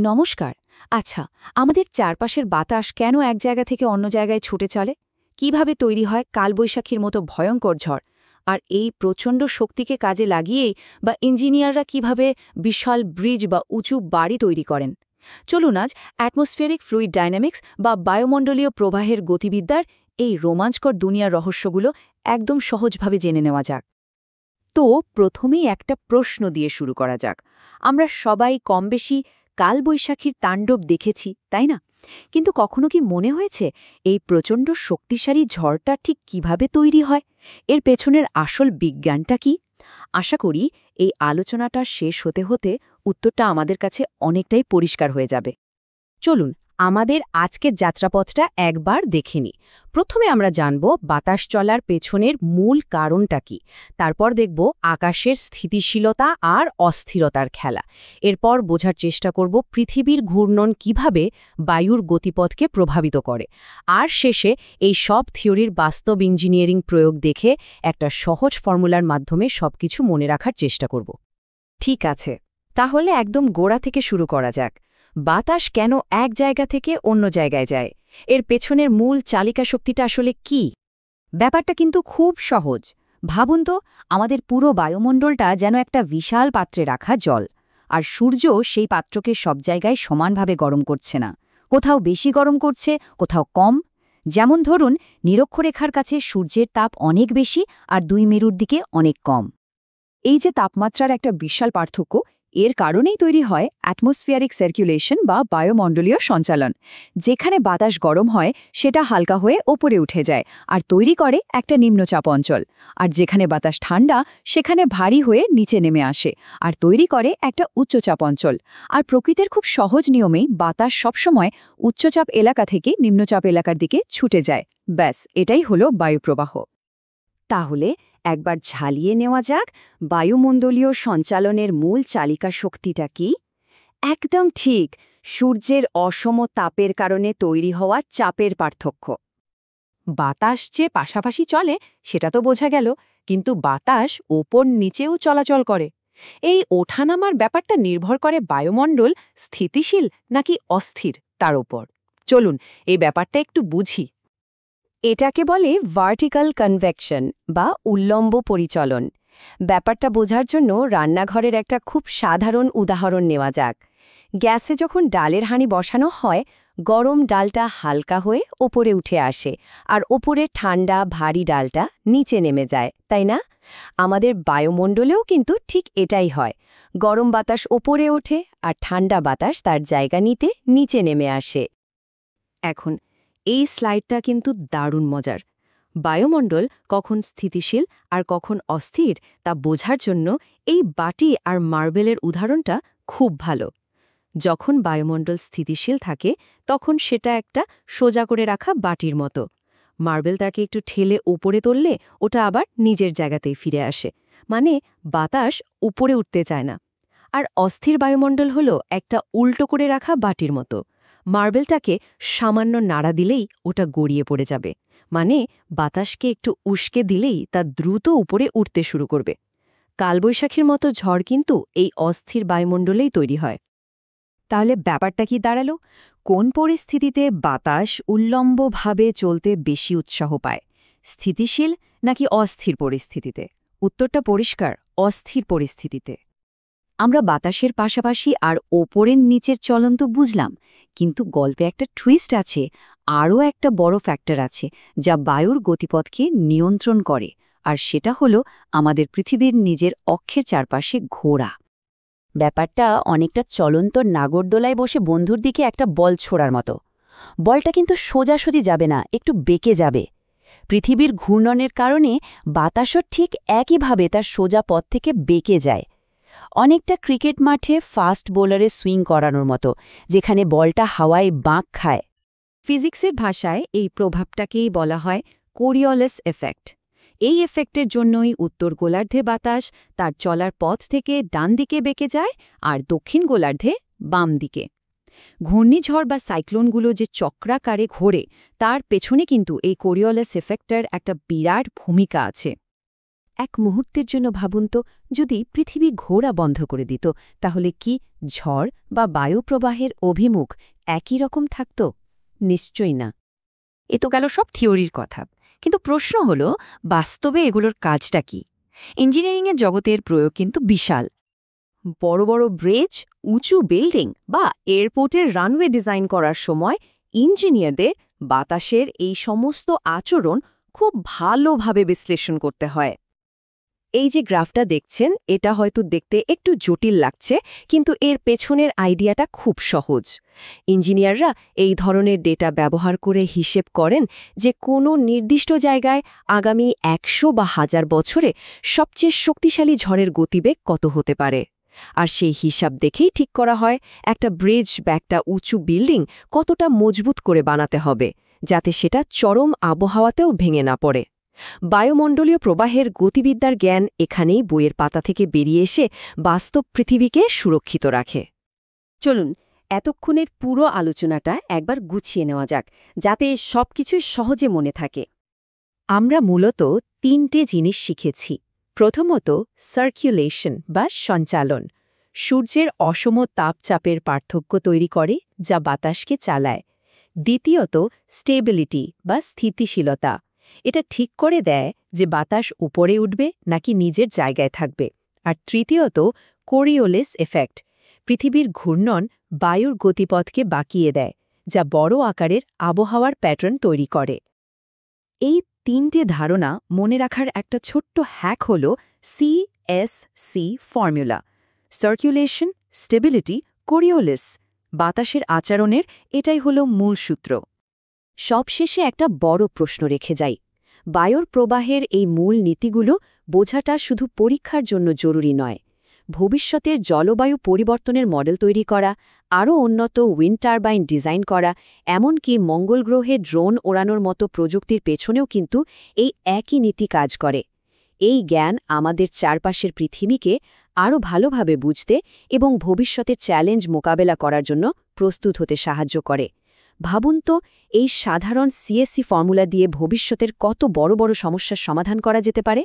নমস্কার। আচ্ছা, আমাদের চারপাশের বাতাস কেন এক জায়গা থেকে অন্য জায়গায় ছুটে চলে? কিভাবে তৈরি হয় কালবৈশাখীর মতো ভয়ঙ্কর ঝড়? আর এই প্রচণ্ড শক্তিকে কাজে লাগিয়েই বা ইঞ্জিনিয়াররা কিভাবে বিশাল ব্রিজ বা উঁচু বাড়ি তৈরি করেন? চলুন আজ অ্যাটমসফিয়ারিক ফ্লুইড ডাইনামিক্স বা বায়ুমণ্ডলীয় প্রবাহের গতিবিদ্যার এই রোমাঞ্চকর দুনিয়ার রহস্যগুলো একদম সহজভাবে জেনে নেওয়া যাক। তো প্রথমেই একটা প্রশ্ন দিয়ে শুরু করা যাক। আমরা সবাই কমবেশি কালবৈশাখীর তাণ্ডব দেখেছি, তাই না? কিন্তু কখনো কি মনে হয়েছে এই প্রচণ্ড শক্তিশালী ঝড়টা ঠিক কিভাবে তৈরি হয়? এর পেছনের আসল বিজ্ঞানটা কি? আশা করি এই আলোচনাটা শেষ হতে হতে উত্তরটা আমাদের কাছে অনেকটাই পরিষ্কার হয়ে যাবে। চলুন আমাদের আজকের যাত্রাপথটা একবার দেখে নিই। প্রথমে আমরা জানব বাতাস চলার পেছনের মূল কারণটা কি। তারপর দেখব আকাশের স্থিতিশীলতা আর অস্থিরতার খেলা। এরপর বোঝার চেষ্টা করব পৃথিবীর ঘূর্ণন কিভাবে বায়ুর গতিপথকে প্রভাবিত করে। আর শেষে এই সব থিওরির বাস্তব ইঞ্জিনিয়ারিং প্রয়োগ দেখে একটা সহজ ফর্মুলার মাধ্যমে সবকিছু মনে রাখার চেষ্টা করব। ঠিক আছে, তাহলে একদম গোড়া থেকে শুরু করা যাক। বাতাস কেন এক জায়গা থেকে অন্য জায়গায় যায়? এর পেছনের মূল চালিকা শক্তিটা আসলে কি? ব্যাপারটা কিন্তু খুব সহজ। ভাবুন তো, আমাদের পুরো বায়ুমণ্ডলটা যেন একটা বিশাল পাত্রে রাখা জল, আর সূর্য সেই পাত্রকে সব জায়গায় সমানভাবে গরম করছে না। কোথাও বেশি গরম করছে, কোথাও কম। যেমন ধরুন, নিরক্ষরেখার কাছে সূর্যের তাপ অনেক বেশি আর দুই মেরুর দিকে অনেক কম। এই যে তাপমাত্রার একটা বিশাল পার্থক্য, এর কারণেই তৈরি হয় অ্যাটমসফিয়ারিক সার্কুলেশন বা বায়ুমণ্ডলীয় সঞ্চালন। যেখানে বাতাস গরম হয় সেটা হালকা হয়ে ওপরে উঠে যায় আর তৈরি করে একটা নিম্নচাপ অঞ্চল। আর যেখানে বাতাস ঠান্ডা সেখানে ভারী হয়ে নিচে নেমে আসে আর তৈরি করে একটা উচ্চচাপ অঞ্চল। আর প্রকৃতির খুব সহজ নিয়মেই বাতাস সবসময় উচ্চচাপ এলাকা থেকে নিম্নচাপ এলাকার দিকে ছুটে যায়। ব্যাস, এটাই হলো বায়ুপ্রবাহ। তাহলে একবার ঝালিয়ে নেওয়া যাক, বায়ুমণ্ডলীয় সঞ্চালনের মূল চালিকা শক্তিটা কি? একদম ঠিক, সূর্যের অসম তাপের কারণে তৈরি হওয়া চাপের পার্থক্য। বাতাস যে পাশাপাশি চলে সেটা তো বোঝা গেল, কিন্তু বাতাস ওপর নিচেও চলাচল করে। এই ওঠানামার ব্যাপারটা নির্ভর করে বায়ুমণ্ডল স্থিতিশীল নাকি অস্থির তার উপর। চলুন এই ব্যাপারটা একটু বুঝি। এটাকে বলে ভার্টিক্যাল কনভেকশন বা উল্লম্ব পরিচলন। ব্যাপারটা বোঝার জন্য রান্নাঘরের একটা খুব সাধারণ উদাহরণ নেওয়া যাক। গ্যাসে যখন ডালের হাঁড়ি বসানো হয়, গরম ডালটা হালকা হয়ে ওপরে উঠে আসে আর ওপরের ঠান্ডা ভারী ডালটা নিচে নেমে যায়, তাই না? আমাদের বায়ুমণ্ডলেও কিন্তু ঠিক এটাই হয়। গরম বাতাস ওপরে ওঠে আর ঠান্ডা বাতাস তার জায়গা নিতে নিচে নেমে আসে। এখন এই স্লাইডটা কিন্তু দারুণ মজার। বায়ুমণ্ডল কখন স্থিতিশীল আর কখন অস্থির তা বোঝার জন্য এই বাটি আর মার্বেলের উদাহরণটা খুব ভালো। যখন বায়ুমণ্ডল স্থিতিশীল থাকে তখন সেটা একটা সোজা করে রাখা বাটির মতো। মার্বেল তাকে একটু ঠেলে উপরে তুললে ওটা আবার নিজের জায়গাতেই ফিরে আসে, মানে বাতাস উপরে উঠতে চায় না। আর অস্থির বায়ুমণ্ডল হলো একটা উল্টো করে রাখা বাটির মতো। মার্বেলটাকে সামান্য নাড়া দিলেই ওটা গড়িয়ে পড়ে যাবে, মানে বাতাসকে একটু উস্কে দিলেই তা দ্রুত উপরে উঠতে শুরু করবে। কালবৈশাখীর মতো ঝড় কিন্তু এই অস্থির বায়ুমণ্ডলেই তৈরি হয়। তাহলে ব্যাপারটা কি দাঁড়ালো? কোন পরিস্থিতিতে বাতাস উল্লম্বভাবে চলতে বেশি উৎসাহ পায়, স্থিতিশীল নাকি অস্থির পরিস্থিতিতে? উত্তরটা পরিষ্কার, অস্থির পরিস্থিতিতে। আমরা বাতাসের পাশাপাশি আর ওপরের নিচের চলন তো বুঝলাম, কিন্তু গল্পে একটা টুইস্ট আছে। আরও একটা বড় ফ্যাক্টর আছে যা বায়ুর গতিপথকে নিয়ন্ত্রণ করে, আর সেটা হলো আমাদের পৃথিবীর নিজের অক্ষের চারপাশে ঘোরা। ব্যাপারটা অনেকটা চলন্ত নাগরদোলায় বসে বন্ধুর দিকে একটা বল ছোড়ার মতো। বলটা কিন্তু সোজাসুজি যাবে না, একটু বেঁকে যাবে। পৃথিবীর ঘূর্ণনের কারণে বাতাসও ঠিক একইভাবে তার সোজা পথ থেকে বেঁকে যায়। অনেকটা ক্রিকেট মাঠে ফাস্ট বোলারে সুইং করানোর মতো, যেখানে বলটা হাওয়ায় বাঁক খায়। ফিজিক্সের ভাষায় এই প্রভাবটাকেই বলা হয় কোরিওলিস এফেক্ট। এই এফেক্টের জন্যই উত্তর গোলার্ধে বাতাস তার চলার পথ থেকে ডান দিকে বেঁকে যায় আর দক্ষিণ গোলার্ধে বাম দিকে। ঘূর্ণিঝড় বা সাইক্লোনগুলো যে চক্রাকারে ঘোরে তার পেছনে কিন্তু এই কোরিওলিস এফেক্টের একটা বিরাট ভূমিকা আছে। এক মুহূর্তের জন্য ভাবুন তো, যদি পৃথিবী ঘোরা বন্ধ করে দিত, তাহলে কি ঝড় বা বায়ুপ্রবাহের অভিমুখ একই রকম থাকত? নিশ্চয়ই না। এ তো গেল সব থিওরির কথা, কিন্তু প্রশ্ন হল বাস্তবে এগুলোর কাজটা কি? ইঞ্জিনিয়ারিংয়ের জগতের প্রয়োগ কিন্তু বিশাল। বড় বড় ব্রিজ, উঁচু বিল্ডিং বা এয়ারপোর্টের রানওয়ে ডিজাইন করার সময় ইঞ্জিনিয়ারদের বাতাসের এই সমস্ত আচরণ খুব ভালোভাবে বিশ্লেষণ করতে হয়। এই যে গ্রাফটা দেখছেন, এটা হয়তো দেখতে একটু জটিল লাগছে, কিন্তু এর পেছনের আইডিয়াটা খুব সহজ। ইঞ্জিনিয়াররা এই ধরনের ডেটা ব্যবহার করে হিসেব করেন যে কোনো নির্দিষ্ট জায়গায় আগামী 100 বা 1000 বছরে সবচেয়ে শক্তিশালী ঝড়ের গতিবেগ কত হতে পারে। আর সেই হিসাব দেখেই ঠিক করা হয় একটা ব্রিজ বা একটা উঁচু বিল্ডিং কতটা মজবুত করে বানাতে হবে, যাতে সেটা চরম আবহাওয়াতেও ভেঙে না পড়ে। বায়ুমণ্ডলীয় প্রবাহের গতিবিদ্যার জ্ঞান এখানেই বইয়ের পাতা থেকে বেরিয়ে এসে বাস্তব পৃথিবীকে সুরক্ষিত রাখে। চলুন এতক্ষণের পুরো আলোচনাটা একবার গুছিয়ে নেওয়া যাক, যাতে সবকিছুই সহজে মনে থাকে। আমরা মূলত 3টে জিনিস শিখেছি। প্রথমত, সার্কুলেশন বা সঞ্চালন। সূর্যের অসম তাপচাপের পার্থক্য তৈরি করে, যা বাতাসকে চালায়। দ্বিতীয়ত, স্টেবিলিটি বা স্থিতিশীলতা। এটা ঠিক করে দেয় যে বাতাস উপরে উঠবে নাকি নিজের জায়গায় থাকবে। আর তৃতীয়ত, কোরিওলিস এফেক্ট। পৃথিবীর ঘূর্ণন বায়ুর গতিপথকে বাঁকিয়ে দেয়, যা বড় আকারের আবহাওয়ার প্যাটার্ন তৈরি করে। এই 3টে ধারণা মনে রাখার একটা ছোট্ট হ্যাক হল CSC formula. Circulation, stability, Coriolis. বাতাসের আচরণের এটাই হল মূল সূত্র। সবশেষে একটা বড় প্রশ্ন রেখে যাই। বায়ুর প্রবাহের এই মূল নীতিগুলো বোঝাটা শুধু পরীক্ষার জন্য জরুরি নয়। ভবিষ্যতের জলবায়ু পরিবর্তনের মডেল তৈরি করা, আরও উন্নত উইন্ড টারবাইন ডিজাইন করা, এমনকি মঙ্গল গ্রহে ড্রোন ওড়ানোর মতো প্রযুক্তির পেছনেও কিন্তু এই একই নীতি কাজ করে। এই জ্ঞান আমাদের চারপাশের পৃথিবীকে আরও ভালোভাবে বুঝতে এবং ভবিষ্যতের চ্যালেঞ্জ মোকাবেলা করার জন্য প্রস্তুত হতে সাহায্য করে। ভাবুন তো, এই সাধারণ CSC ফর্মুলা দিয়ে ভবিষ্যতের কত বড় বড় সমস্যার সমাধান করা যেতে পারে।